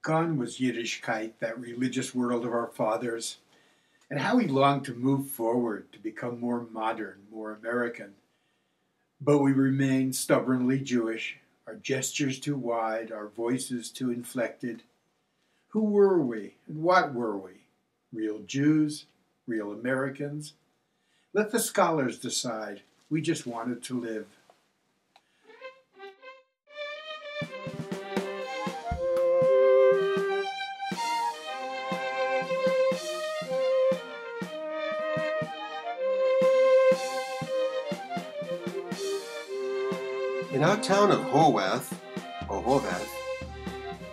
Gone was Yiddishkeit, that religious world of our fathers, and how we longed to move forward, to become more modern, more American. But we remained stubbornly Jewish, our gestures too wide, our voices too inflected. Who were we, and what were we? Real Jews? Real Americans? Let the scholars decide. We just wanted to live. In our town of Horwath, or Horvath,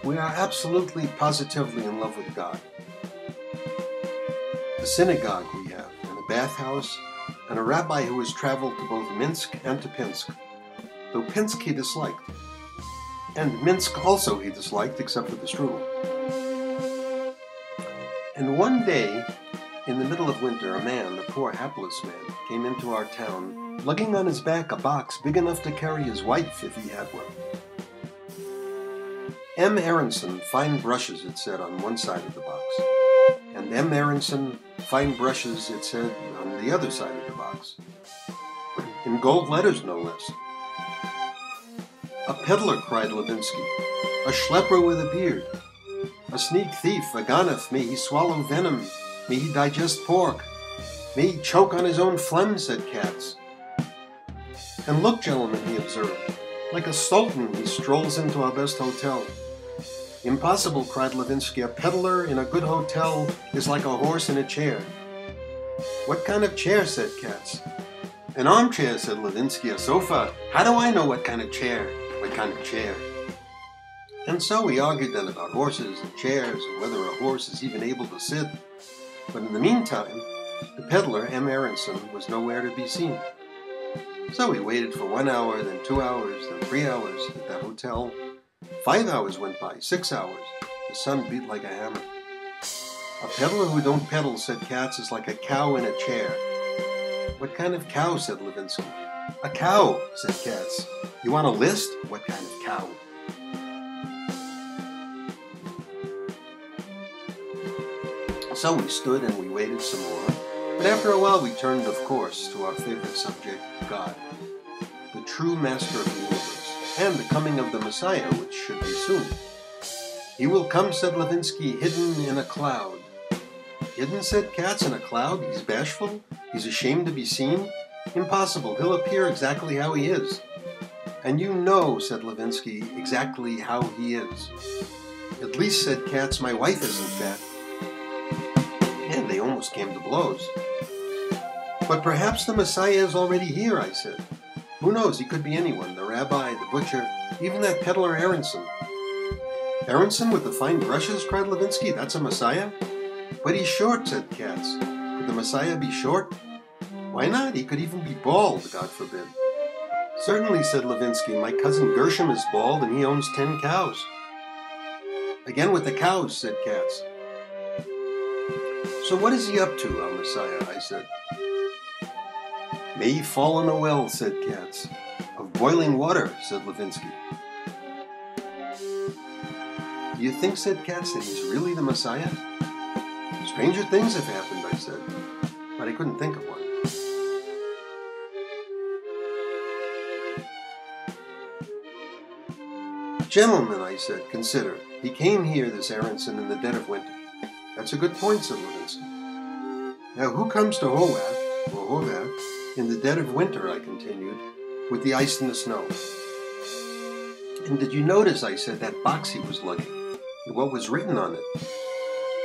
we are absolutely positively in love with God. A synagogue we have, and a bathhouse, and a rabbi who has traveled to both Minsk and to Pinsk, though Pinsk he disliked, and Minsk also he disliked except for the strudel. And one day, in the middle of winter, a man, a poor hapless man, came into our town, lugging on his back a box big enough to carry his wife if he had one. M. Aronson, fine brushes, it said on one side of the box, and M. Aronson, fine brushes, it said on the other side of the box. In gold letters, no less. A peddler, cried Levinsky, a schlepper with a beard, a sneak thief, a ganath, may he swallow venom, may he digest pork, may he choke on his own phlegm, said Katz. And look, gentlemen, he observed, like a sultan he strolls into our best hotel. Impossible, cried Levinsky, a peddler in a good hotel is like a horse in a chair. What kind of chair, said Katz. An armchair, said Levinsky, a sofa. How do I know what kind of chair? What kind of chair? And so we argued then about horses and chairs and whether a horse is even able to sit. But in the meantime, the peddler, M. Aronson, was nowhere to be seen. So we waited for 1 hour, then 2 hours, then 3 hours at that hotel. 5 hours went by, 6 hours. The sun beat like a hammer. A peddler who don't peddle, said Katz, is like a cow in a chair. What kind of cow, said Levinsky. A cow, said Katz. You want a list? What kind of cow? So we stood and we waited some more. But after a while we turned, of course, to our favorite subject, God, the true master of the universe, and the coming of the Messiah, which should be soon. He will come, said Levinsky, hidden in a cloud. Hidden, said Katz, in a cloud? He's bashful? He's ashamed to be seen? Impossible. He'll appear exactly how he is. And you know, said Levinsky, exactly how he is. At least, said Katz, my wife isn't fat. And they almost came to blows. But perhaps the Messiah is already here, I said. Who knows, he could be anyone, the rabbi, the butcher, even that peddler Aronson. Aronson with the fine brushes, cried Levinsky, that's a Messiah? But he's short, said Katz. Could the Messiah be short? Why not? He could even be bald, God forbid. Certainly, said Levinsky, my cousin Gershom is bald and he owns 10 cows. Again with the cows, said Katz. So what is he up to, our Messiah, I said. May he fall in a well, said Katz. Of boiling water, said Levinsky. Do you think, said Katz, that he's really the Messiah? Stranger things have happened, I said, but I couldn't think of one. Gentlemen, I said, consider. He came here, this Aronson, in the dead of winter. That's a good point, said Levinsky. Now, who comes to Horwath, or Horvath, in the dead of winter, I continued, with the ice and the snow? And did you notice, I said, that box he was lugging, and what was written on it?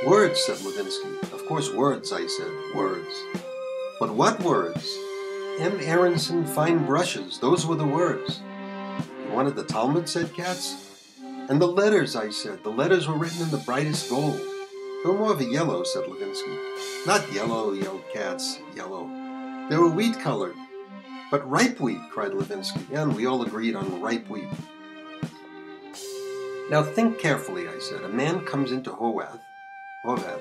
Words, said Levinsky. Of course, words, I said, words. But what words? M. Aronson, fine brushes, those were the words. You wanted the Talmud, said Katz? And the letters, I said, the letters were written in the brightest gold. They were more of a yellow, said Levinsky. Not yellow, yelled Katz, yellow. They were wheat-colored. But ripe wheat, cried Levinsky, and we all agreed on ripe wheat. Now think carefully, I said. A man comes into Horwath,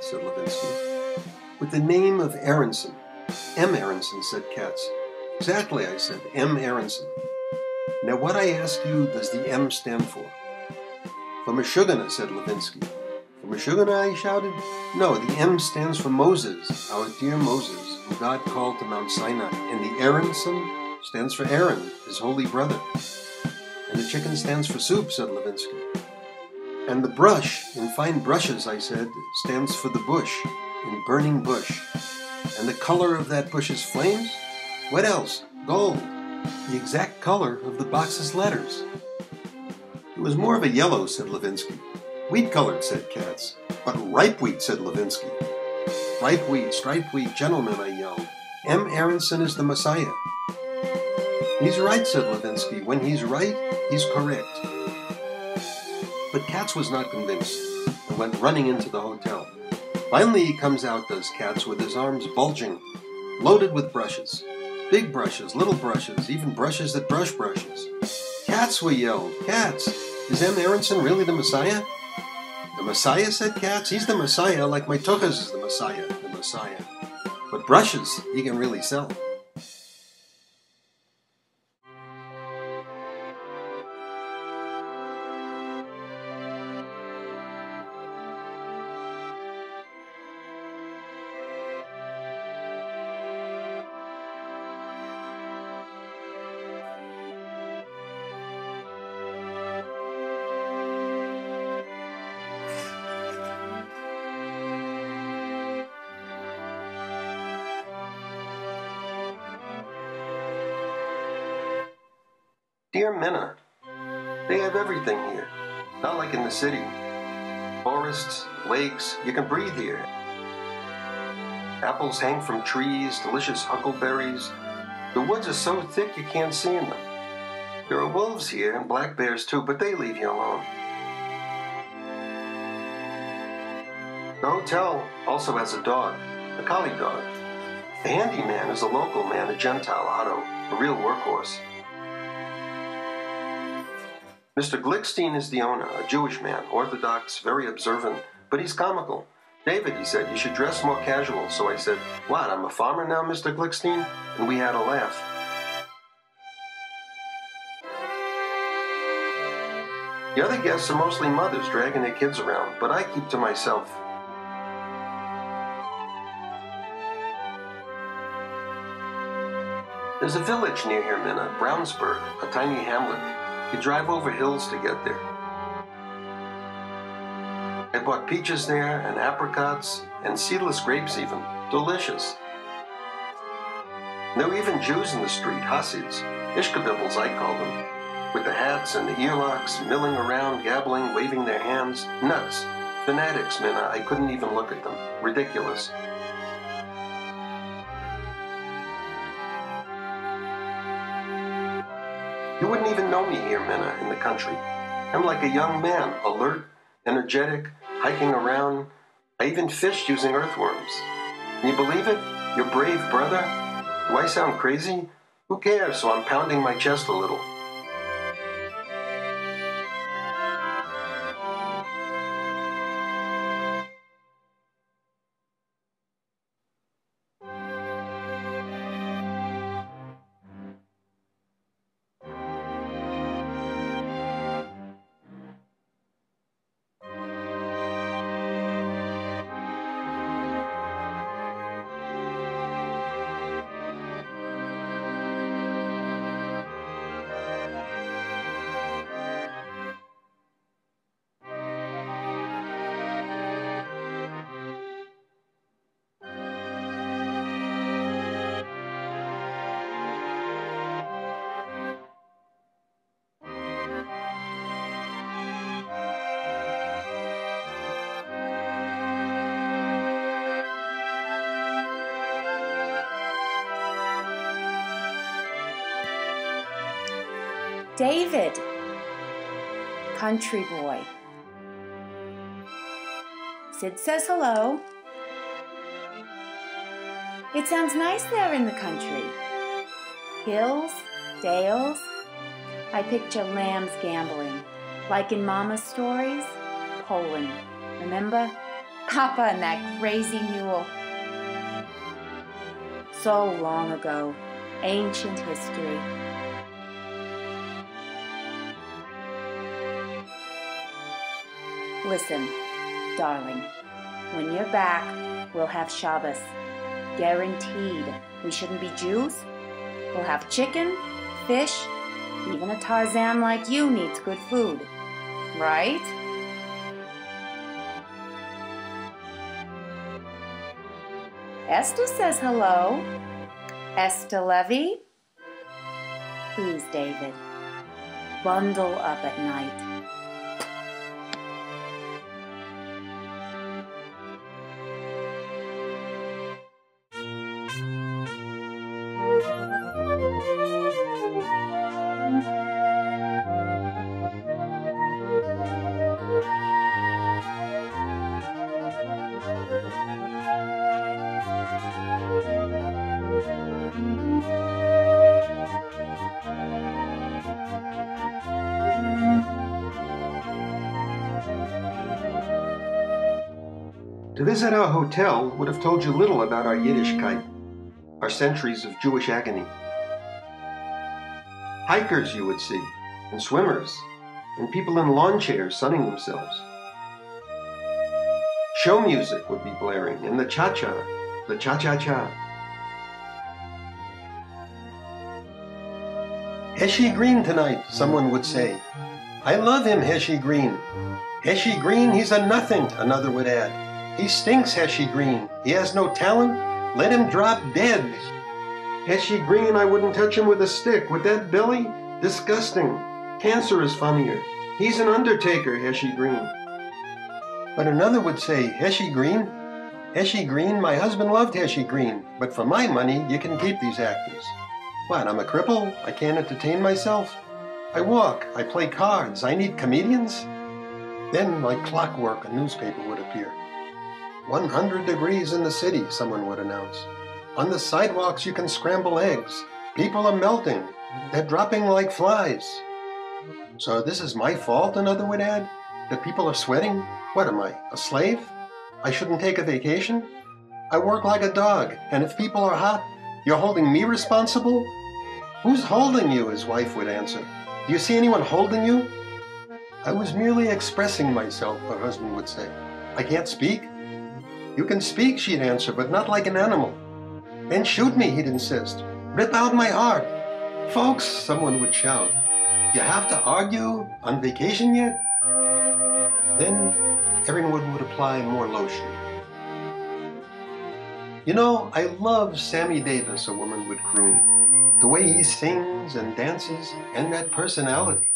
said Levinsky, with the name of Aronson. M. Aronson, said Katz. Exactly, I said, M. Aronson. Now what I ask you does the M stand for? For Meshuggah, said Levinsky. For Meshuggah, I shouted. No, the M stands for Moses, our dear Moses, who God called to Mount Sinai. And the Aronson stands for Aaron, his holy brother. And the chicken stands for soup, said Levinsky. And the brush, in fine brushes, I said, stands for the bush, in burning bush. And the color of that bush's flames? What else? Gold. The exact color of the box's letters. It was more of a yellow, said Levinsky. Wheat-colored, said Katz. But ripe wheat, said Levinsky. Ripe wheat, striped wheat, gentlemen, I yelled. M. Aronson is the Messiah. He's right, said Levinsky. When he's right, he's correct. But Katz was not convinced and went running into the hotel. Finally he comes out, does Katz, with his arms bulging, loaded with brushes. Big brushes, little brushes, even brushes that brush brushes. Katz, we yelled. Katz, is M. Aronson really the Messiah? The Messiah, said Katz. He's the Messiah, like my tuchas is the Messiah, the Messiah. But brushes, he can really sell. Dear Minna, they have everything here. Not like in the city. Forests, lakes, you can breathe here. Apples hang from trees, delicious huckleberries. The woods are so thick you can't see in them. There are wolves here and black bears too, but they leave you alone. The hotel also has a dog, a collie dog. The handyman is a local man, a Gentile, Otto, a real workhorse. Mr. Glickstein is the owner, a Jewish man, Orthodox, very observant, but he's comical. David, he said, you should dress more casual. So I said, what, I'm a farmer now, Mr. Glickstein? And we had a laugh. The other guests are mostly mothers dragging their kids around, but I keep to myself. There's a village near here, Minna, Brownsburg, a tiny hamlet. You drive over hills to get there. I bought peaches there, and apricots, and seedless grapes even. Delicious. There were even Jews in the street, Hasids, Ishkabibbles I call them, with the hats and the earlocks, milling around, gabbling, waving their hands. Nuts. Fanatics, Minna. I couldn't even look at them. Ridiculous. You wouldn't even know me here, Minna, in the country. I'm like a young man, alert, energetic, hiking around. I even fished using earthworms. Can you believe it? Your brave brother? Do I sound crazy? Who cares? So I'm pounding my chest a little. David, country boy. Sid says hello. It sounds nice there in the country. Hills, dales. I picture lambs gambling, like in Mama's stories. Poland, remember? Papa and that crazy mule. So long ago, ancient history. Listen, darling, when you're back, we'll have Shabbos. Guaranteed. We shouldn't be Jews. We'll have chicken, fish, even a Tarzan like you needs good food. Right? Esther says hello. Esther Levy? Please, David, bundle up at night. To visit our hotel would have told you little about our Yiddishkeit, our centuries of Jewish agony. Hikers you would see, and swimmers, and people in lawn chairs sunning themselves. Show music would be blaring, and the cha-cha, the cha-cha-cha. Heshi Green tonight, someone would say. I love him, Heshi Green. Heshi Green, he's a nothing, another would add. He stinks, Heshi Green. He has no talent. Let him drop dead. Heshi Green, I wouldn't touch him with a stick. With that belly? Disgusting. Cancer is funnier. He's an undertaker, Heshi Green. But another would say, Heshi Green? Heshi Green, my husband loved Heshi Green. But for my money, you can keep these actors. What, I'm a cripple? I can't entertain myself? I walk. I play cards. I need comedians? Then, like clockwork, a newspaper would appear. 100 degrees in the city, someone would announce. On the sidewalks you can scramble eggs. People are melting. They're dropping like flies. So this is my fault, another would add? That people are sweating? What am I, a slave? I shouldn't take a vacation? I work like a dog, and if people are hot, you're holding me responsible? Who's holding you, his wife would answer. Do you see anyone holding you? I was merely expressing myself, her husband would say. I can't speak? You can speak, she'd answer, but not like an animal. Then shoot me, he'd insist. Rip out my heart. Folks, someone would shout. You have to argue? On vacation yet? Then everyone would apply more lotion. You know, I love Sammy Davis, a woman would croon. The way he sings and dances, and that personality.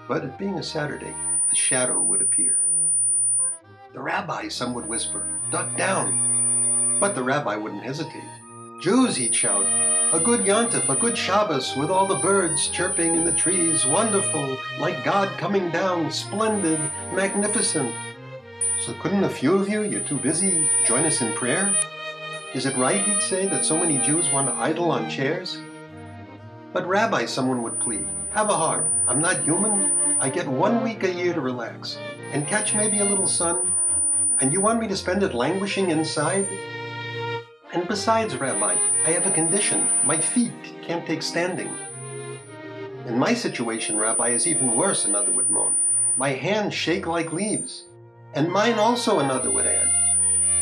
But it being a Saturday, a shadow would appear. The rabbi, some would whisper, duck down. But the rabbi wouldn't hesitate. Jews, he'd shout, a good Yontif, a good Shabbos, with all the birds chirping in the trees, wonderful, like God coming down, splendid, magnificent. So couldn't a few of you, you're too busy, join us in prayer? Is it right, he'd say, that so many Jews want to idle on chairs? But rabbi, someone would plead, have a heart, I'm not human, I get 1 week a year to relax, and catch maybe a little sun. And you want me to spend it languishing inside? And besides, Rabbi, I have a condition. My feet can't take standing. And my situation, Rabbi, is even worse, another would moan. My hands shake like leaves. And mine also, another would add.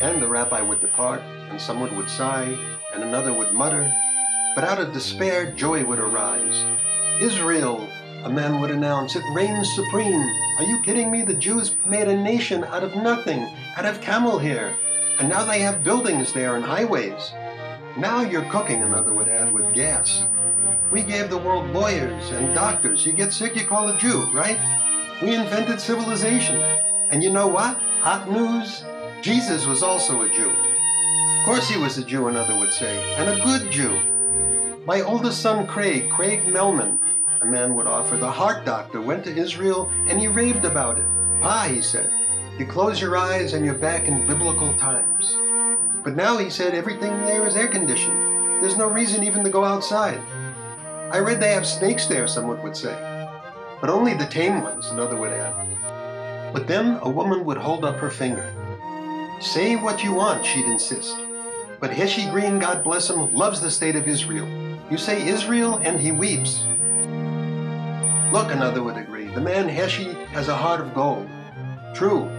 And the rabbi would depart, and someone would sigh, and another would mutter. But out of despair, joy would arise. Israel, a man would announce, it reigns supreme. Are you kidding me? The Jews made a nation out of nothing, out of camel hair. And now they have buildings there and highways. Now you're cooking, another would add, with gas. We gave the world lawyers and doctors. You get sick, you call a Jew, right? We invented civilization. And you know what? Hot news. Jesus was also a Jew. Of course he was a Jew, another would say, and a good Jew. My oldest son, Craig Melman, a man would offer, the heart doctor, went to Israel and he raved about it. Pa, he said, you close your eyes and you're back in biblical times. But now, he said, everything there is air-conditioned. There's no reason even to go outside. I read they have snakes there, someone would say. But only the tame ones, another would add. But then a woman would hold up her finger. Say what you want, she'd insist. But Heshi Green, God bless him, loves the state of Israel. You say Israel and he weeps. Look, another would agree, the man Heshy has a heart of gold. True,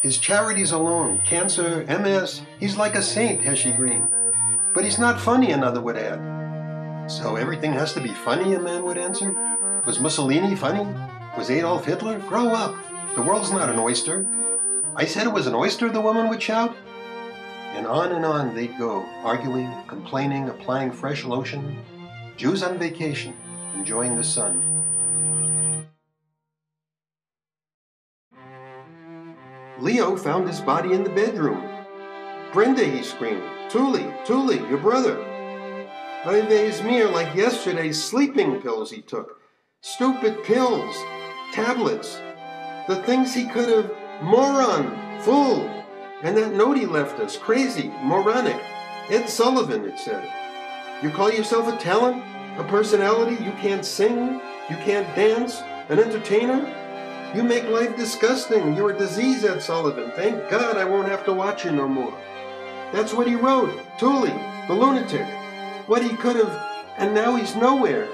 his charities alone, cancer, MS, he's like a saint, Heshy Green. But he's not funny, another would add. So everything has to be funny, a man would answer? Was Mussolini funny? Was Adolf Hitler? Grow up. The world's not an oyster. I said it was an oyster, the woman would shout. And on they'd go, arguing, complaining, applying fresh lotion. Jews on vacation, enjoying the sun. Leo found his body in the bedroom. Brenda, he screamed. Tuli, your brother. Ives mir, like yesterday's sleeping pills he took. Stupid pills, tablets, the things he could have, moron, fool. And that note he left us, crazy, moronic. Ed Sullivan, it said. You call yourself a talent, a personality? You can't sing, you can't dance, an entertainer? You make life disgusting. You're a disease, Ed Sullivan. Thank God I won't have to watch you no more. That's what he wrote. Tuli, the lunatic. What he could have, and now he's nowhere.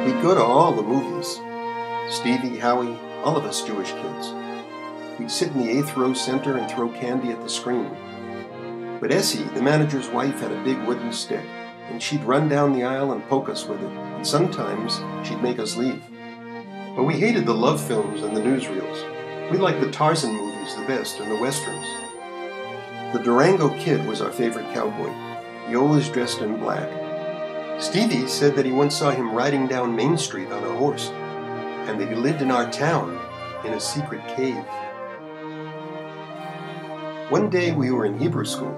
We'd go to all the movies. Stevie, Howie, all of us Jewish kids. We'd sit in the 8th row center and throw candy at the screen. But Essie, the manager's wife, had a big wooden stick, and she'd run down the aisle and poke us with it, and sometimes she'd make us leave. But we hated the love films and the newsreels. We liked the Tarzan movies the best, and the westerns. The Durango Kid was our favorite cowboy. He always dressed in black. Stevie said that he once saw him riding down Main Street on a horse, and that he lived in our town in a secret cave. One day we were in Hebrew school,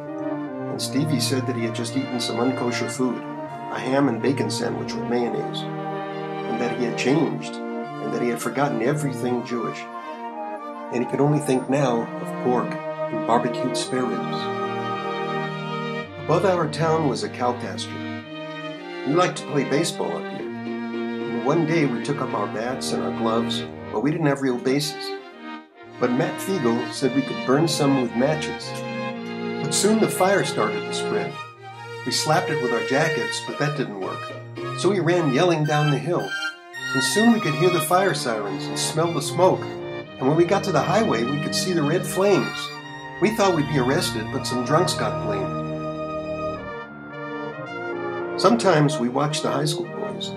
and Stevie said that he had just eaten some unkosher food, a ham and bacon sandwich with mayonnaise, and that he had changed, and that he had forgotten everything Jewish, and he could only think now of pork and barbecued spare ribs. Above our town was a cow pasture. We liked to play baseball up here. And one day we took up our bats and our gloves, but we didn't have real bases. But Matt Fiegel said we could burn some with matches. But soon the fire started to spread. We slapped it with our jackets, but that didn't work. So we ran yelling down the hill. And soon we could hear the fire sirens and smell the smoke. And when we got to the highway, we could see the red flames. We thought we'd be arrested, but some drunks got blamed. Sometimes we watched the high school boys.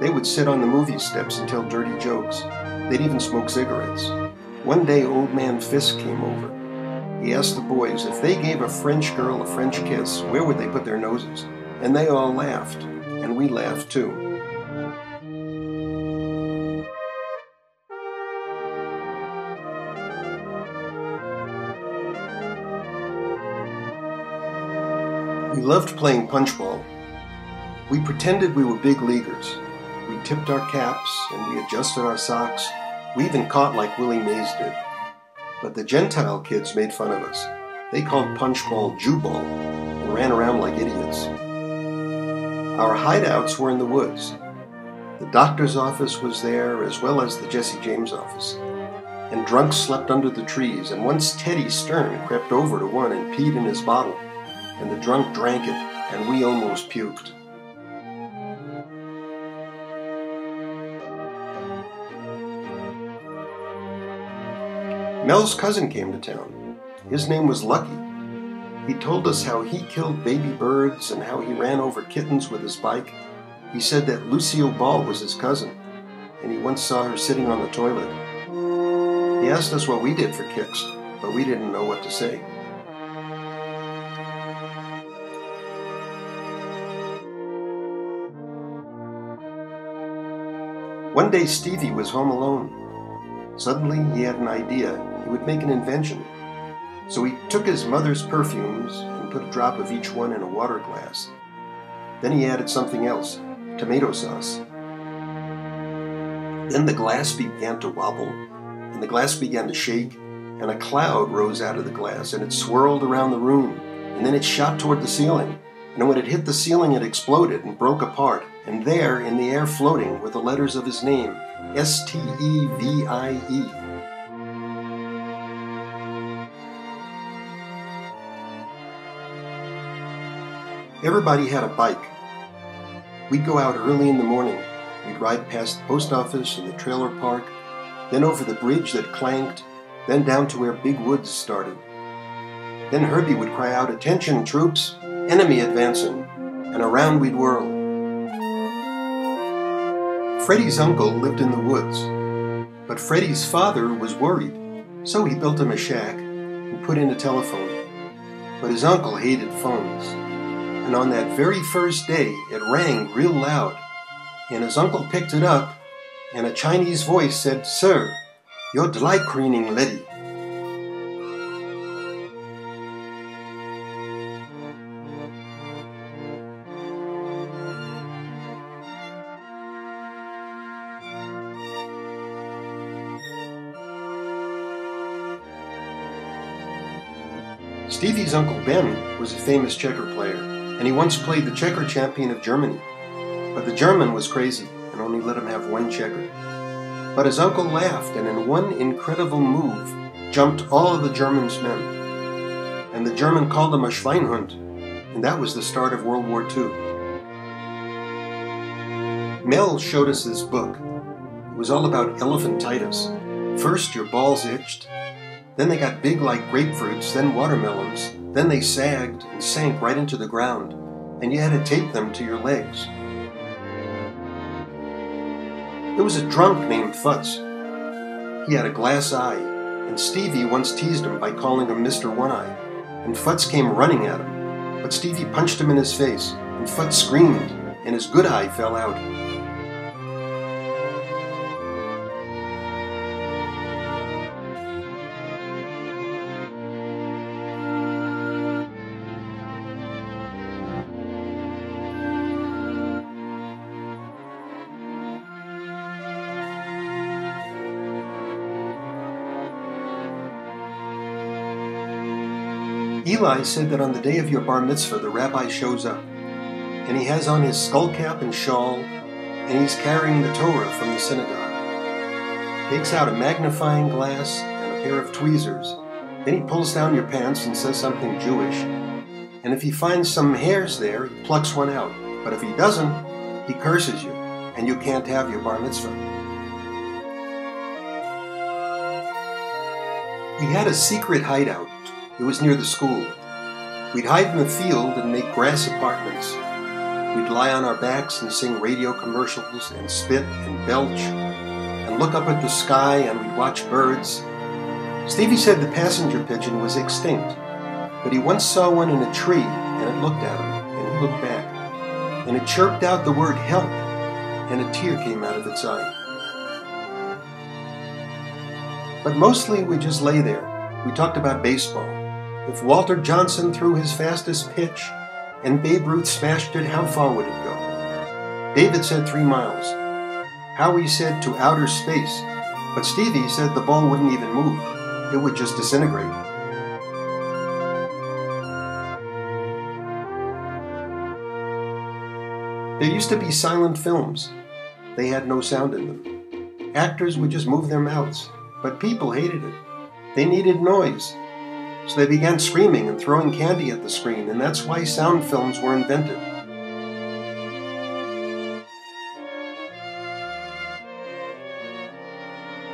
They would sit on the movie steps and tell dirty jokes. They'd even smoke cigarettes. One day, old man Fisk came over. He asked the boys if they gave a French girl a French kiss, where would they put their noses? And they all laughed, and we laughed too. We loved playing punchball. We pretended we were big leaguers. We tipped our caps and we adjusted our socks. We even caught like Willie Mays did. But the Gentile kids made fun of us. They called punchball Jew-ball and ran around like idiots. Our hideouts were in the woods. The doctor's office was there, as well as the Jesse James office. And drunks slept under the trees, and once Teddy Stern crept over to one and peed in his bottle, and the drunk drank it, and we almost puked. Mel's cousin came to town. His name was Lucky. He told us how he killed baby birds and how he ran over kittens with his bike. He said that Lucille Ball was his cousin, and he once saw her sitting on the toilet. He asked us what we did for kicks, but we didn't know what to say. One day Stevie was home alone. Suddenly he had an idea. He would make an invention. So he took his mother's perfumes and put a drop of each one in a water glass. Then he added something else, tomato sauce. Then the glass began to wobble, and the glass began to shake, and a cloud rose out of the glass, and it swirled around the room, and then it shot toward the ceiling. and when it hit the ceiling it exploded and broke apart, and there, in the air floating, were the letters of his name, Stevie. Everybody had a bike. We'd go out early in the morning. We'd ride past the post office and the trailer park, then over the bridge that clanked, then down to where Big Woods started. Then Herbie would cry out, "Attention, troops! Enemy advancing!" And around we'd whirl. Freddie's uncle lived in the woods, but Freddie's father was worried, so he built him a shack and put in a telephone. But his uncle hated phones, and on that very first day it rang real loud, and his uncle picked it up, and a Chinese voice said, "Sir, you're dry cleaning lady." Stevie's Uncle Ben was a famous checker player, and he once played the checker champion of Germany. But the German was crazy and only let him have one checker. But his uncle laughed, and in one incredible move jumped all of the German's men. And the German called him a Schweinhund, and that was the start of World War II. Mel showed us this book. It was all about elephantitis. First your balls itched, then they got big like grapefruits, then watermelons, then they sagged and sank right into the ground, and you had to tape them to your legs. There was a drunk named Futz. He had a glass eye, and Stevie once teased him by calling him Mr. One-Eye, and Futz came running at him, but Stevie punched him in his face, and Futz screamed, and his good eye fell out. Eli said that on the day of your bar mitzvah, the rabbi shows up, and he has on his skull cap and shawl, and he's carrying the Torah from the synagogue. Takes out a magnifying glass and a pair of tweezers. Then he pulls down your pants and says something Jewish. And if he finds some hairs there, he plucks one out. But if he doesn't, he curses you, and you can't have your bar mitzvah. We had a secret hideout. It was near the school. We'd hide in the field and make grass apartments. We'd lie on our backs and sing radio commercials and spit and belch and look up at the sky, and we'd watch birds. Stevie said the passenger pigeon was extinct, but he once saw one in a tree, and it looked at him, and he looked back, and it chirped out the word help, and a tear came out of its eye. But mostly we just lay there. We talked about baseball. If Walter Johnson threw his fastest pitch and Babe Ruth smashed it, how far would it go? David said 3 miles. Howie said to outer space, but Stevie said the ball wouldn't even move. It would just disintegrate. There used to be silent films. They had no sound in them. Actors would just move their mouths, but people hated it. They needed noise. So they began screaming and throwing candy at the screen, and that's why sound films were invented.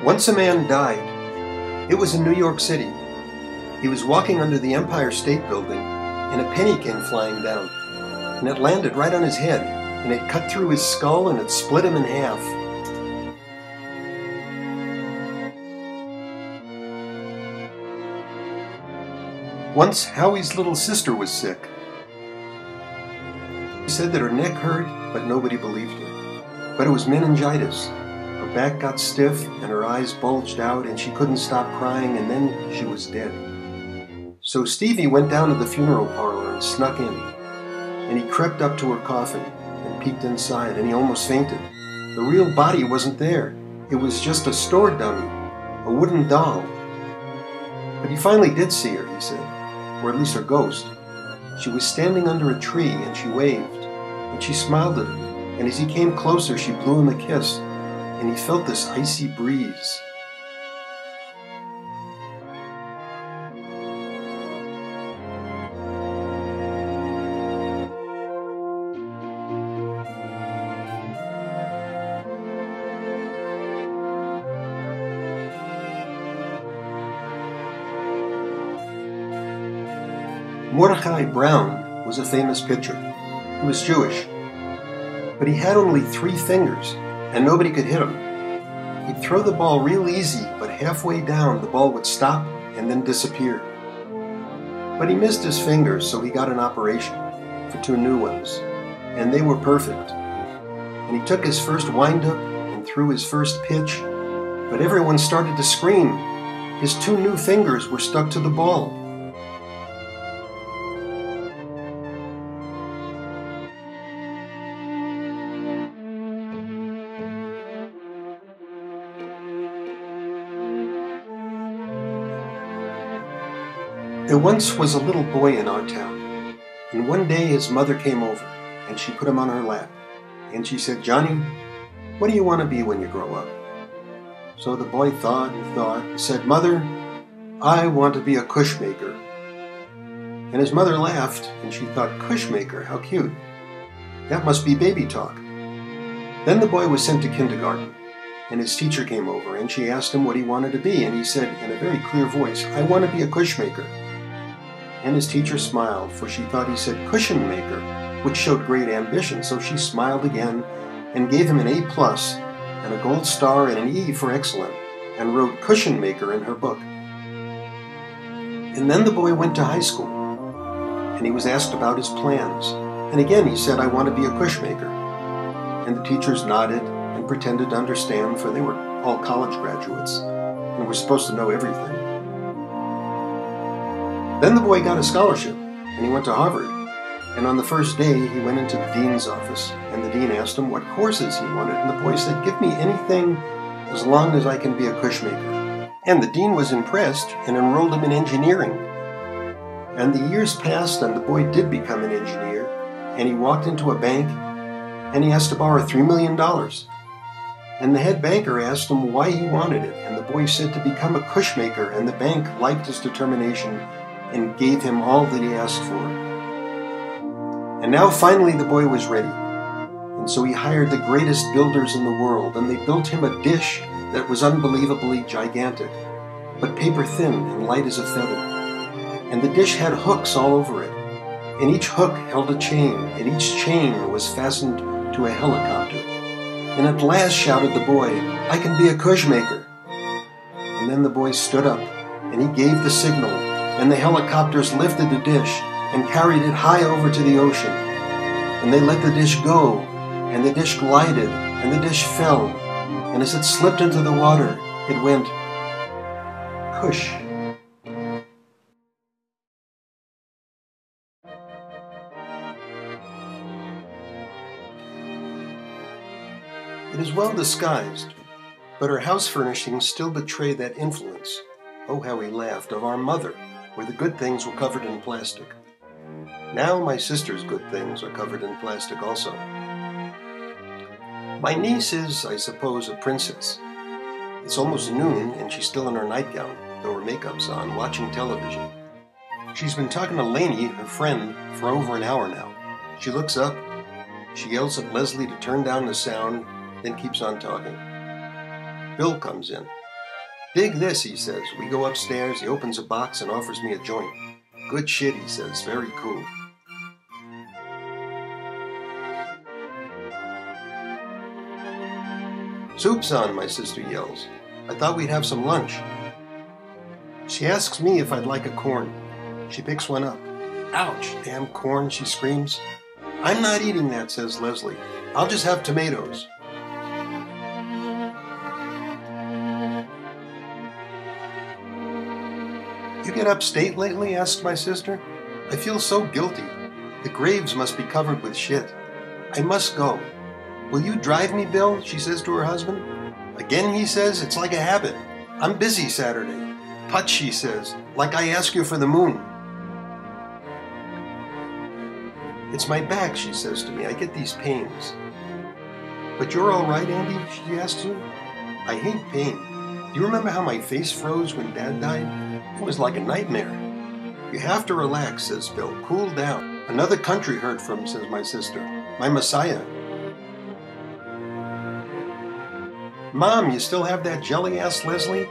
Once a man died. It was in New York City. He was walking under the Empire State Building, and a penny came flying down, and it landed right on his head, and it cut through his skull, and it split him in half. Once, Howie's little sister was sick. She said that her neck hurt, but nobody believed her. But it was meningitis. Her back got stiff, and her eyes bulged out, and she couldn't stop crying, and then she was dead. So Stevie went down to the funeral parlor and snuck in, and he crept up to her coffin and peeked inside, and he almost fainted. The real body wasn't there. It was just a store dummy, a wooden doll. But he finally did see her, he said. Or at least her ghost. She was standing under a tree and she waved, and she smiled at him, and as he came closer she blew him a kiss, and he felt this icy breeze. Mordecai Brown was a famous pitcher. He was Jewish, but he had only 3 fingers, and nobody could hit him. He'd throw the ball real easy, but halfway down the ball would stop and then disappear. But he missed his fingers, so he got an operation for 2 new ones, and they were perfect. And he took his first windup and threw his first pitch, but everyone started to scream. His 2 new fingers were stuck to the ball. There once was a little boy in our town, and one day his mother came over, and she put him on her lap, and she said, "Johnny, what do you want to be when you grow up?" So the boy thought and thought, and said, "Mother, I want to be a cushmaker." And his mother laughed, and she thought, "Cushmaker, how cute. That must be baby talk." Then the boy was sent to kindergarten, and his teacher came over, and she asked him what he wanted to be, and he said in a very clear voice, "I want to be a cushmaker." And his teacher smiled, for she thought he said cushion maker, which showed great ambition, so she smiled again and gave him an A+ and a gold star and an E for excellent, and wrote cushion maker in her book. And then the boy went to high school, and he was asked about his plans, and again he said, "I want to be a cushmaker." And the teachers nodded and pretended to understand, for they were all college graduates and were supposed to know everything. Then the boy got a scholarship, and he went to Harvard. And on the first day, he went into the dean's office, and the dean asked him what courses he wanted, and the boy said, "Give me anything as long as I can be a cushmaker." And the dean was impressed and enrolled him in engineering. And the years passed, and the boy did become an engineer, and he walked into a bank, and he asked to borrow $3 million. And the head banker asked him why he wanted it, and the boy said to become a cushmaker, and the bank liked his determination and gave him all that he asked for. And now finally the boy was ready, and so he hired the greatest builders in the world, and they built him a dish that was unbelievably gigantic, but paper thin and light as a feather. And the dish had hooks all over it, and each hook held a chain, and each chain was fastened to a helicopter. And at last, shouted the boy, "I can be a cushmaker." And then the boy stood up, and he gave the signal, and the helicopters lifted the dish and carried it high over to the ocean. And they let the dish go, and the dish glided, and the dish fell, and as it slipped into the water, it went, "Cush." It is well disguised, but her house furnishings still betray that influence. Oh, how he laughed, of our mother, where the good things were covered in plastic. Now my sister's good things are covered in plastic also. My niece is, I suppose, a princess. It's almost noon, and she's still in her nightgown, though her makeup's on, watching television. She's been talking to Lainey, her friend, for over an hour now. She looks up, she yells at Leslie to turn down the sound, then keeps on talking. Bill comes in. "Dig this," he says. We go upstairs, he opens a box and offers me a joint. "Good shit," he says, "very cool." "Soup's on," my sister yells. "I thought we'd have some lunch." She asks me if I'd like a corn. She picks one up. "Ouch, damn corn," she screams. "I'm not eating that," says Leslie. "I'll just have tomatoes." "You get upstate lately?" asked my sister. "I feel so guilty. The graves must be covered with shit. I must go. Will you drive me, Bill?" she says to her husband. "Again," he says, "it's like a habit. I'm busy Saturday." "Putz," she says, "like I ask you for the moon." It's my back, she says to me. I get these pains. But you're all right, Andy, she asks him. I hate pain. Do you remember how my face froze when Dad died? It was like a nightmare. You have to relax, says Bill. Cool down. Another country heard from, says my sister. My Messiah. Mom, you still have that jelly, asks Leslie.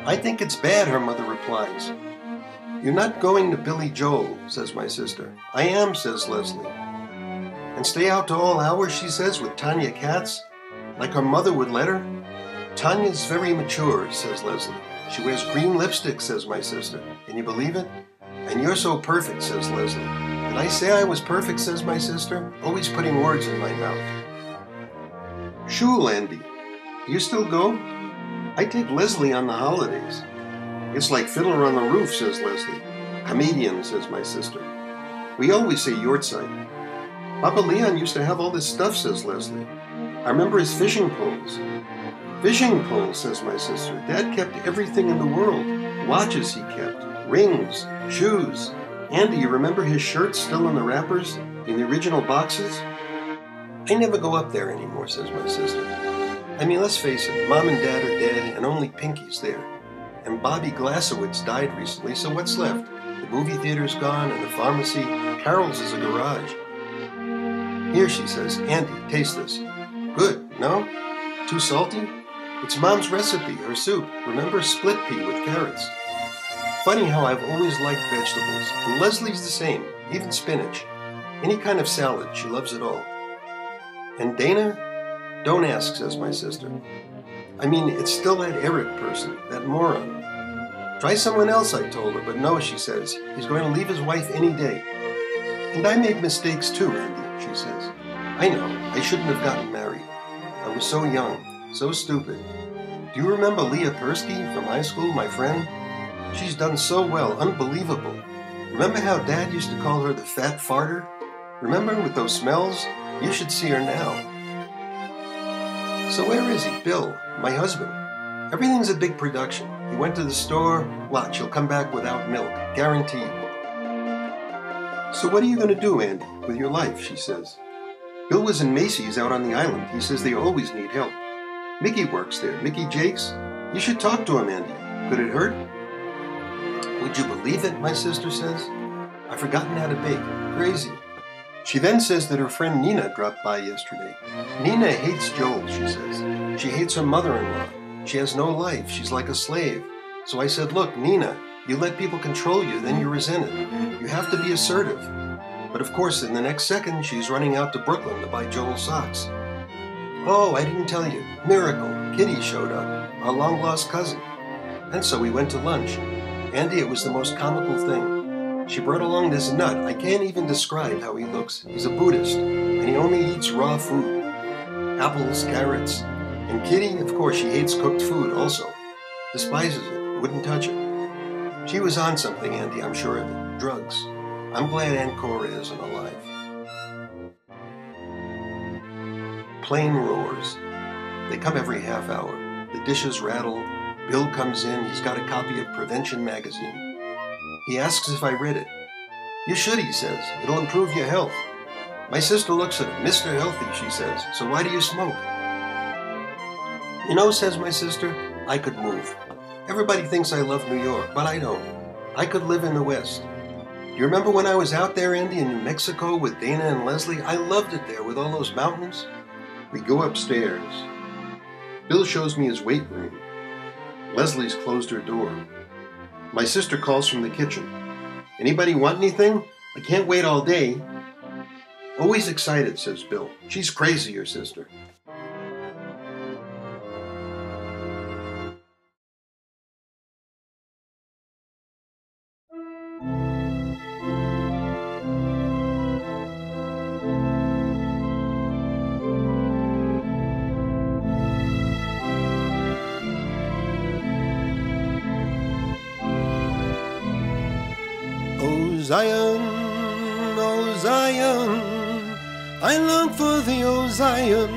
I think it's bad, her mother replies. You're not going to Billy Joel, says my sister. I am, says Leslie. And stay out to all hours, she says, with Tanya Katz, like her mother would let her? Tanya's very mature, says Leslie. She wears green lipstick, says my sister. Can you believe it? And you're so perfect, says Leslie. Did I say I was perfect, says my sister, always putting words in my mouth. Shul, Andy. Do you still go? I take Leslie on the holidays. It's like Fiddler on the Roof, says Leslie. Comedian, says my sister. We always say Yortzeit. Papa Leon used to have all this stuff, says Leslie. I remember his fishing poles. Fishing poles, says my sister. Dad kept everything in the world. Watches he kept, rings, shoes. Andy, you remember his shirts still in the wrappers, in the original boxes? I never go up there anymore, says my sister. I mean, let's face it, Mom and Dad are dead and only Pinky's there. And Bobby Glasowitz died recently, so what's left? The movie theater's gone and the pharmacy. Carol's is a garage. Here, she says, Andy, taste this. Good, no? Too salty? It's Mom's recipe, her soup. Remember, split pea with carrots. Funny how I've always liked vegetables, and Leslie's the same, even spinach. Any kind of salad, she loves it all. And Dana? Don't ask, says my sister. I mean, it's still that Eric person, that moron. Try someone else, I told her, but no, she says. He's going to leave his wife any day. And I made mistakes too, Andy, she says. I know, I shouldn't have gotten married. I was so young, so stupid. Do you remember Leah Persky from high school, my friend? She's done so well, unbelievable. Remember how Dad used to call her the fat farter? Remember with those smells? You should see her now. So where is he? Bill, my husband. Everything's a big production. He went to the store. Watch, he'll come back without milk. Guaranteed. So what are you going to do, Andy, with your life, she says. Bill was in Macy's out on the island. He says they always need help. Mickey works there. Mickey Jakes. You should talk to him, Andy. Could it hurt? Would you believe it, my sister says? I've forgotten how to bake. Crazy. She then says that her friend Nina dropped by yesterday. Nina hates Joel, she says. She hates her mother-in-law. She has no life. She's like a slave. So I said, look, Nina, you let people control you, then you resent it. You have to be assertive. But of course, in the next second, she's running out to Brooklyn to buy Joel socks. Oh, I didn't tell you. Miracle. Kitty showed up, our long-lost cousin. And so we went to lunch. Andy, it was the most comical thing. She brought along this nut. I can't even describe how he looks. He's a Buddhist, and he only eats raw food. Apples, carrots. And Kitty, of course, she hates cooked food also. Despises it. Wouldn't touch it. She was on something, Andy, I'm sure of it. Drugs. I'm glad Aunt Cora isn't alive. Plane roars. They come every half hour. The dishes rattle. Bill comes in. He's got a copy of Prevention magazine. He asks if I read it. You should, he says. It'll improve your health. My sister looks at him. Mr. Healthy, she says. So why do you smoke? You know, says my sister, I could move. Everybody thinks I love New York, but I don't. I could live in the West. Do you remember when I was out there, Andy, in New Mexico with Dana and Leslie? I loved it there with all those mountains. We go upstairs. Bill shows me his weight room. Leslie's closed her door. My sister calls from the kitchen. Anybody want anything? I can't wait all day. Always excited, says Bill. She's crazy, your sister. Oh Zion, I long for thee, O Zion.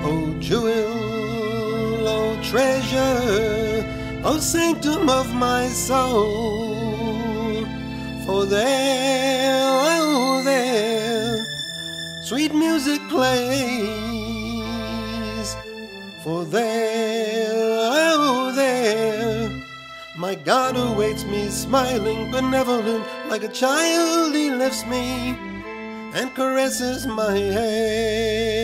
O jewel, O treasure, O sanctum of my soul. For there sweet music plays. For there, oh there, my God awaits me, smiling, benevolent, like a child he lifts me and caresses my hair.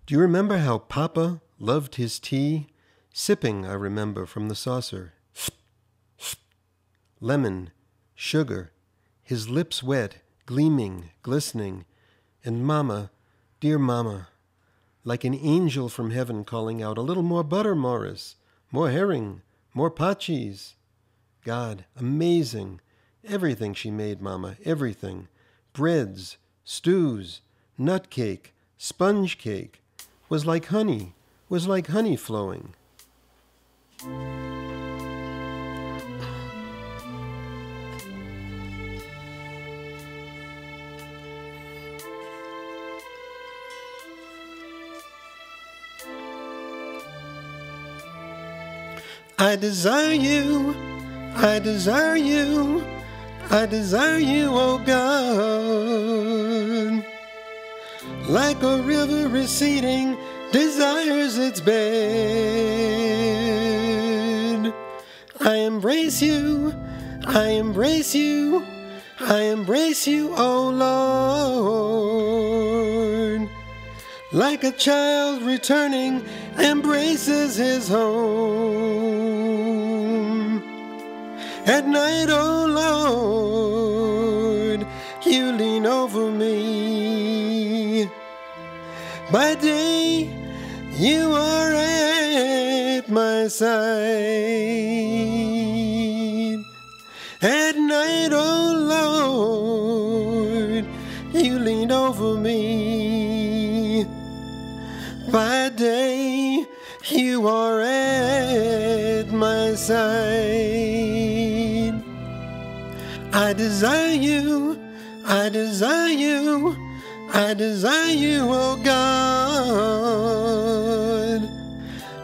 Do you remember how Papa loved his tea? Sipping, I remember, from the saucer. Lemon, sugar, his lips wet, gleaming, glistening, and Mama, dear Mama, like an angel from heaven calling out, "A little more butter, Morris, more herring, more pot cheese." God, amazing. Everything she made, Mama, everything. Breads, stews, nut cake, sponge cake, was like honey flowing. I desire you, I desire you, I desire you, oh God. Like a river receding desires its bed. I embrace you, I embrace you, I embrace you, oh Lord. Like a child returning embraces his home. At night, oh Lord, you lean over me. By day, you are at my side. At night, oh Lord, you lean over me. By day, you are at my side. I desire you, I desire you, I desire you, oh God.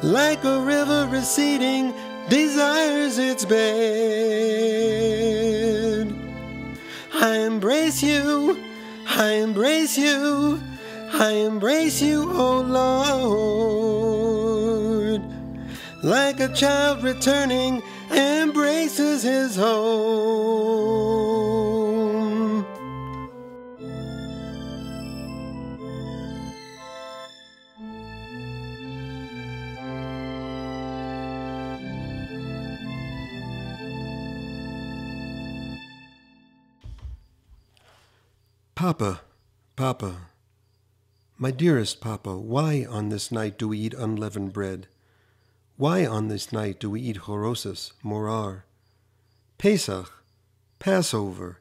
Like a river receding desires its bed. I embrace you, I embrace you, I embrace you, oh Lord. Like a child returning embraces his home. Papa, Papa, my dearest Papa, why on this night do we eat unleavened bread? Why on this night do we eat chorosis, morar? Pesach, Passover,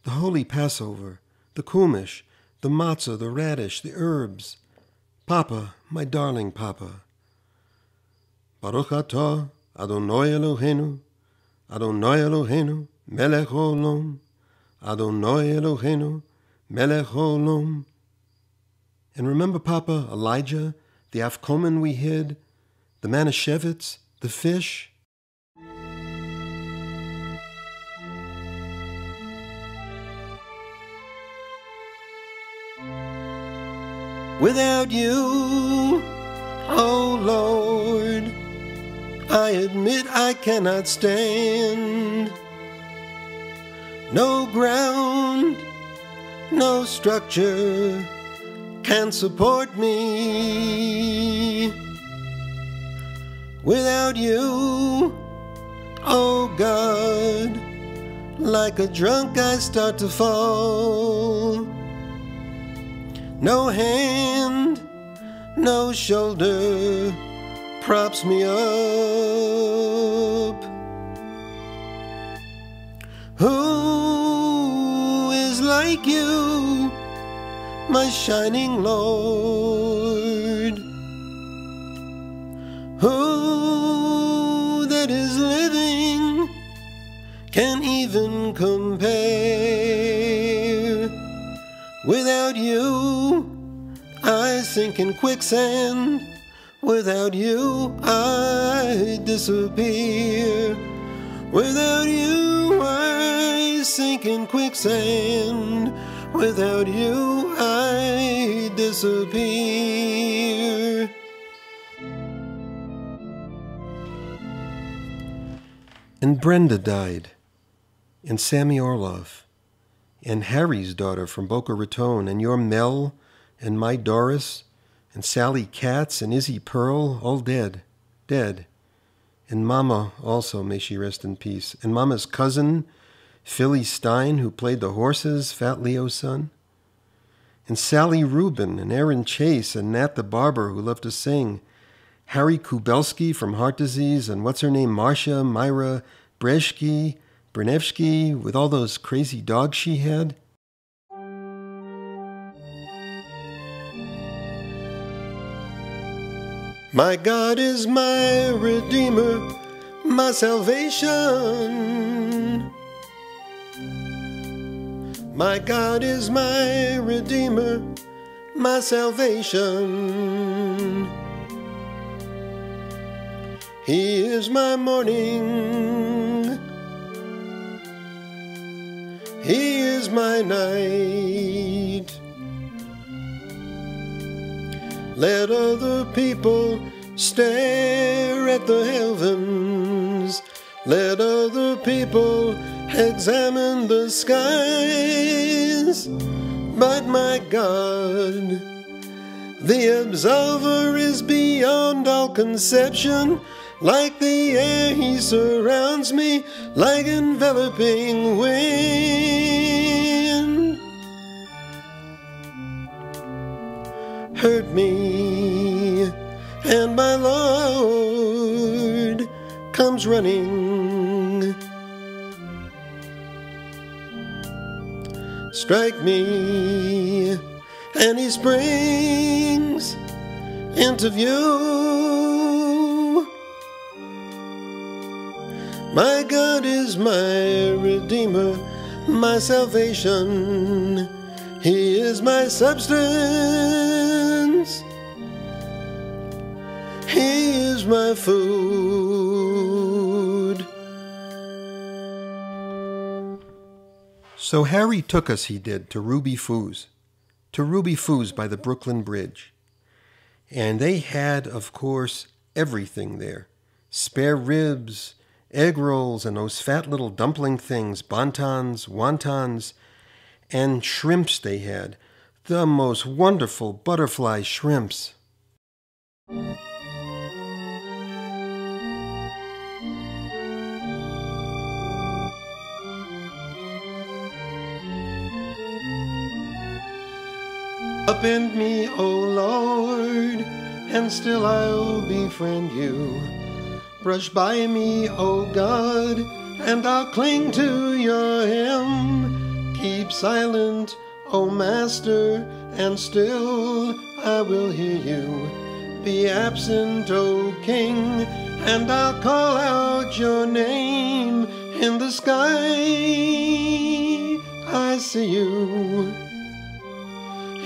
the holy Passover, the kumish, the matzah, the radish, the herbs. Papa, my darling Papa. Baruch atah Adonai Eloheinu, Adonai Eloheinu, melech olam, Adonai Eloheinu, melech olam. And remember, Papa, Elijah, the afkomen we hid, the manischewitz, the fish? Without you, oh Lord, I admit I cannot stand. No ground, no structure can support me. Without you, oh God, like a drunk I start to fall. No hand, no shoulder props me up. Who is like you, my shining Lord? Who that is living can even compare? Without you, I sink in quicksand. Without you, I disappear. Without you, I sink in quicksand. Without you, I disappear. And Brenda died, and Sammy Orloff, and Harry's daughter from Boca Raton, and your Mel, and my Doris, and Sally Katz, and Izzy Pearl, all dead, dead. And Mama also, may she rest in peace. And Mama's cousin, Philly Stein, who played the horses, Fat Leo's son. And Sally Rubin, and Aaron Chase, and Nat the barber, who loved to sing. Harry Kubelski from Heart Disease, and what's her name, Marcia, Myra, Brunevsky, with all those crazy dogs she had. My God is my Redeemer, my salvation. My God is my Redeemer, my salvation. He is my morning, He is my night. Let other people stare at the heavens. Let other people examine the skies. But my God, the absolver is beyond all conception. Like the air He surrounds me, like enveloping wind. Hurt me, and my Lord comes running. Strike me, and He springs into view. My God is my Redeemer, my salvation. He is my substance. He is my food. So Harry took us, he did, to Ruby Foo's by the Brooklyn Bridge. And they had, of course, everything there. Spare ribs, egg rolls, and those fat little dumpling things, bantons, wontons, and shrimps they had. The most wonderful butterfly shrimps. Upend me, O Lord, and still I'll befriend you. Brush by me, O God, and I'll cling to your hem. Keep silent, O Master, and still I will hear you. Be absent, O King, and I'll call out your name. In the sky I see you.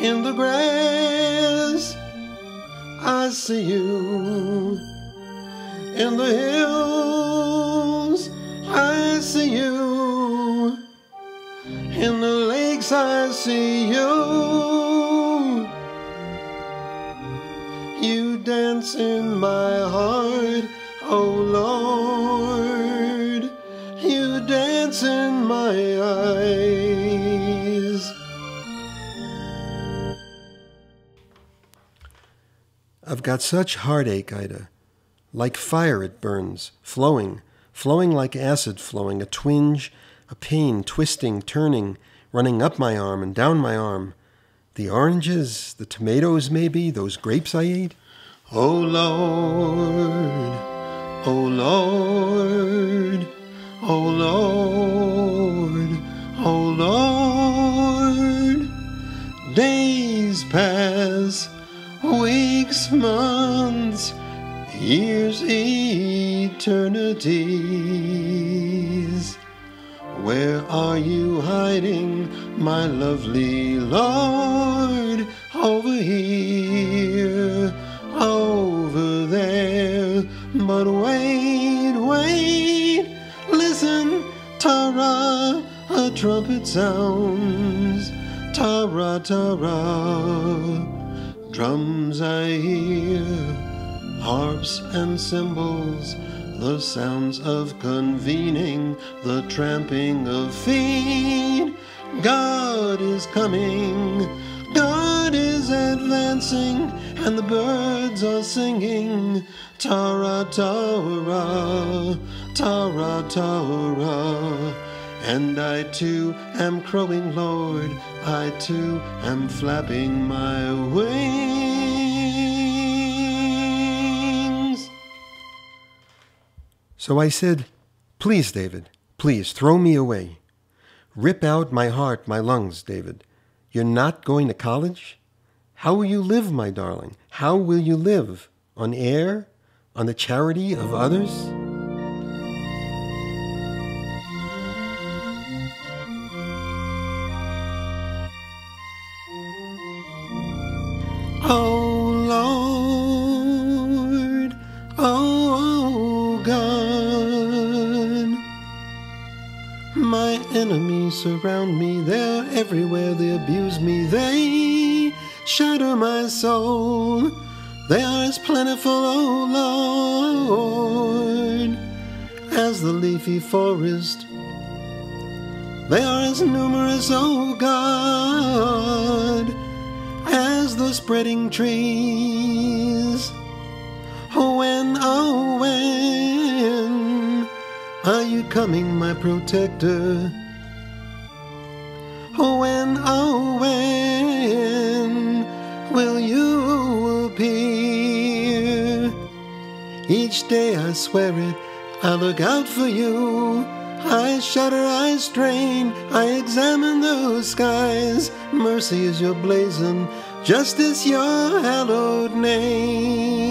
In the grass I see you. In the hills I see you. In the lakes I see you. You dance in my heart, O Lord. You dance in my eyes. I've got such heartache, Ida. Like fire it burns, flowing like acid flowing, a twinge, a pain, twisting, turning, running up my arm and down my arm. The oranges, the tomatoes maybe, those grapes I ate. Oh Lord, oh Lord, oh Lord, oh Lord. Days pass, weeks, months, years, eternities. Where are you hiding, my lovely Lord? Over here, over there. But wait, listen, Tara, a trumpet sounds, tara tara. Drums I hear, harps and cymbals, the sounds of convening, the tramping of feet. God is coming, God is advancing, and the birds are singing, tara tara, tara tara. And I too am crowing, Lord, I too am flapping my wings. So I said, please, David, please throw me away. Rip out my heart, my lungs, David. You're not going to college? How will you live, my darling? How will you live? On air? On the charity of others? Oh Lord, oh God, my enemies surround me, they're everywhere, they abuse me, they shatter my soul, they are as plentiful, oh Lord, as the leafy forest, they are as numerous, oh God, as the spreading trees. When, oh when are you coming, my protector? When, oh when will you appear? Each day I swear it, I look out for you. I shudder, I strain, I examine those skies. Mercy is your blazon, justice your hallowed name.